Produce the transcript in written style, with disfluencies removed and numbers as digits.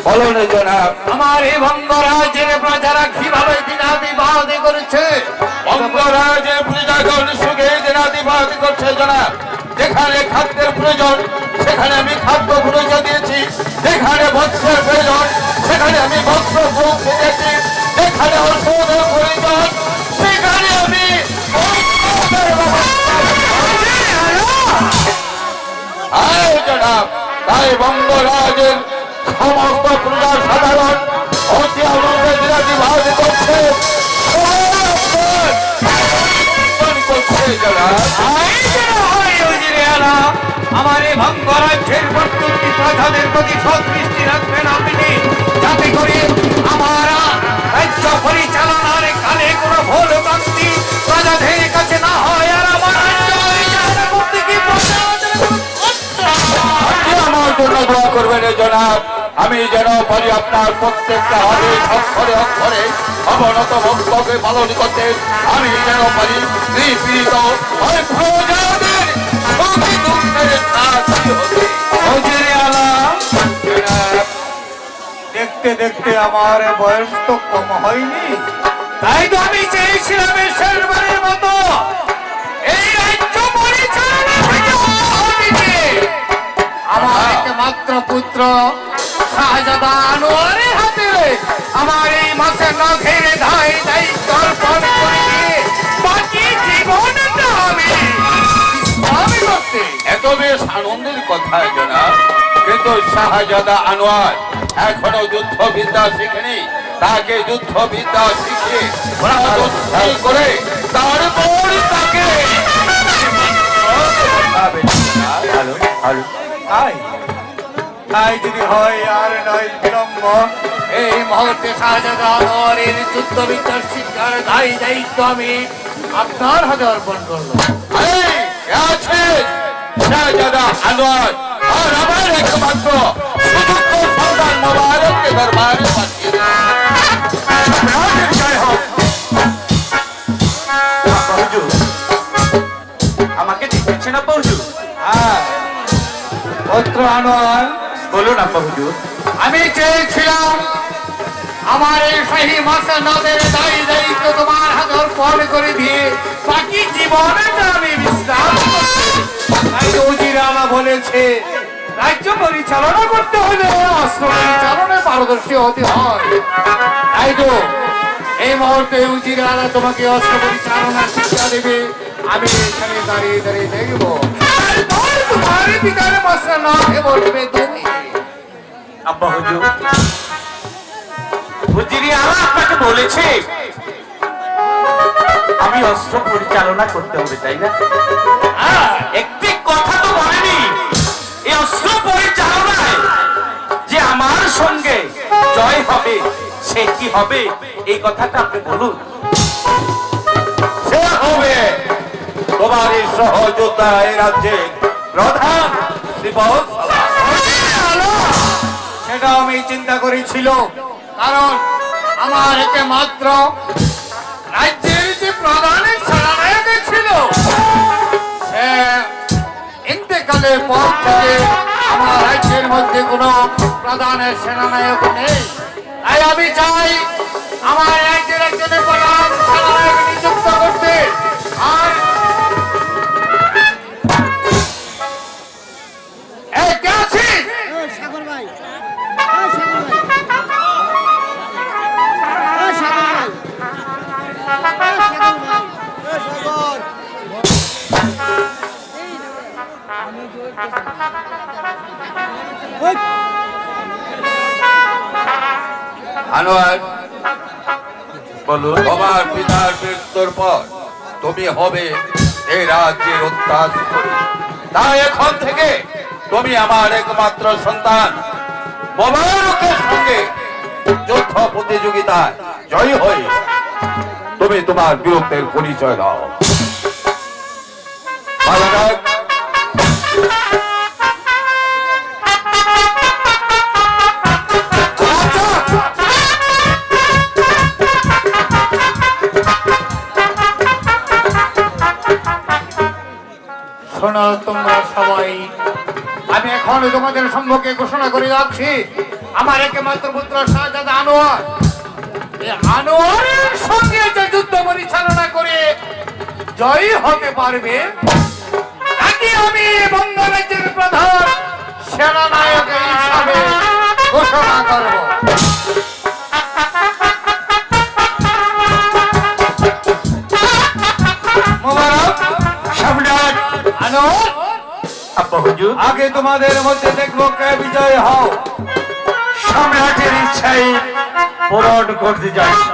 বলো না জনাব। আমার এই বঙ্গরাজ্যের প্রজারা কিভাবে দিনাতিপাত করেছে? বঙ্গরাজ্যের প্রজাগণ সুখে দিনাতিপাত করছে জনাব। যেখানে খাদ্যের প্রয়োজন সেখানে আমি খাদ্য পৌঁছে দিয়েছি, যেখানে বস্ত্রের প্রয়োজন সেখানে আমি বস্ত্র পৌঁছে দিয়েছি, যেখানে ঔষধের প্রয়োজন সেখানে আমি জনাব। তাই বঙ্গরাজের সমস্ত প্রজা সাধারণ অতি আনন্দে দিনাতিপাত করছে আমার এই বঙ্গরাজ্যের প্রত্যেকটি প্রজাদের প্রতি সদৃষ্টি রাখবেন আপনি, যাতে করে আমার রাজ্য পরিচালনার কালে কোনো ভুল ভ্রান্তি প্রজাদের কাছে না হয়। আর আমার রাজ্য পরিচালনা করতে কি আমার জন্য দোয়া করবেন জনাব। আমি যেন পারি আপনার প্রত্যেকটা আদেশ অক্ষরে অক্ষরে অবনত বক্তব্যে পালন করতে। আমি যেন পারি নিপীড়িত প্রজাদের সুখী দুঃখের সাথী হতে। দেখতে দেখতে আমার বয়স তো কম হয়নি, তাই তো আমি চেয়েছিলাম শেষবারের মতো এই রাজ্য পরিচালনা আমার একমাত্র পুত্র শাহজাদা আনোয়ারের হাতে আমার এই মাসে নখের দায়িত্ব অর্পণ করে দিয়ে বাকি জীবনটা আমি করতে। এত বেশ আনন্দের কথা জনাব, কিন্তু শাহজাদা আনোয়ার এখনো যুদ্ধবিদ্যা শিখেনি। তাকে যুদ্ধবিদ্যা শিখে করে তারপর তাকে তাই যদি হয় আর নয় বিলম্ব, এই মুহূর্তে শাহজাদা আনোয়ারের যুদ্ধবিদ্যার শিক্ষার দায়িত্ব আমি আপনার হাতে অর্পণ করলো। শাহজাদা আনোয়ার আর আমার একমাত্র সুযোগ্য সন্তান মোবারককে দরবারে পাঠিয়ে আমাকে দেখেছেন আব্বা হুজুর? হ্যাঁ পুত্র আনোয়ার, বলুন আব্বা হুজুর। আমি চেয়েছিলাম আমার এই শাহী মাসানাদের দায়িত্ব তোমার হাতে অর্পণ করে দিয়ে বাকি জীবনটা আমি বিশ্রাম করতে। তাই উজির আলা বলেছে রাজ্য পরিচালনা করতে হলে অস্ত্র পরিচালনায় পারদর্শী হতে হয়। তাই তো এই মুহূর্তে উজির আলা তোমাকে অস্ত্র পরিচালনার শিক্ষা দেবে। আমি এখানে দাঁড়িয়ে দাঁড়িয়ে দেখবো তোমার পিতার মাসানা বলবে তুমি। আব্বা হুজুর, হুজুরি আলা আপনাকে বলেছে আমি অস্ত্র পরিচালনা করতে হবে, তাই না? একটি কথা তো বলেনি এই অস্ত্র পরিচালনায় যে আমার সঙ্গে জয় হবে সে কি হবে, এই কথাটা আপনি বলুন। সে হবে তোমার এই সহযোদ্ধা এই রাজ্যে প্রধান। সেটা আমি চিন্তা করেছিল, কারণ আমার এতে মাত্র রাজ্যের যে প্রধানের সেনানায়ক ছিল সে ইন্তেকালের পর থেকে আমার রাজ্যের মধ্যে কোনো প্রধানের সেনানায়ক নেই। তাই আমি চাই আমার রাজ্যের একজনের প্রধান সেনানায়ক নিযুক্ত করতে। আর কে আছিস? সাগর ভাই, আনোয়ার, বলুন। তোমার পিতার মৃত্যুর পর তুমি হবে এই রাজ্যের উত্তরাধিকারী। তাই এখন থেকে তুমি আমার একমাত্র সন্তান। মোবারকের সঙ্গে যুদ্ধ প্রতিযোগিতায় জয়ী হয়ে তুমি তোমার বীরত্বের পরিচয় দাও। শোনো তোমরা সবাই, আমি এখন তোমাদের সম্মুখে ঘোষণা করে যাচ্ছি, আমার একমাত্র পুত্র শাহজাদা আনোয়ার, এই আনোয়ারের সঙ্গে যে যুদ্ধ পরিচালনা করে জয়ী হতে পারবে তাকে আমি বঙ্গরাজ্যের প্রধান সেনানায়ক হিসাবে ঘোষণা করব। মোবারক সম্রাট আনোয়ার, আব্বা হুজুর, আগে তোমাদের মধ্যে দেখবো কে বিজয় হও। সম্রাটের ইচ্ছাই পূরণ করতে যাচ্ছি।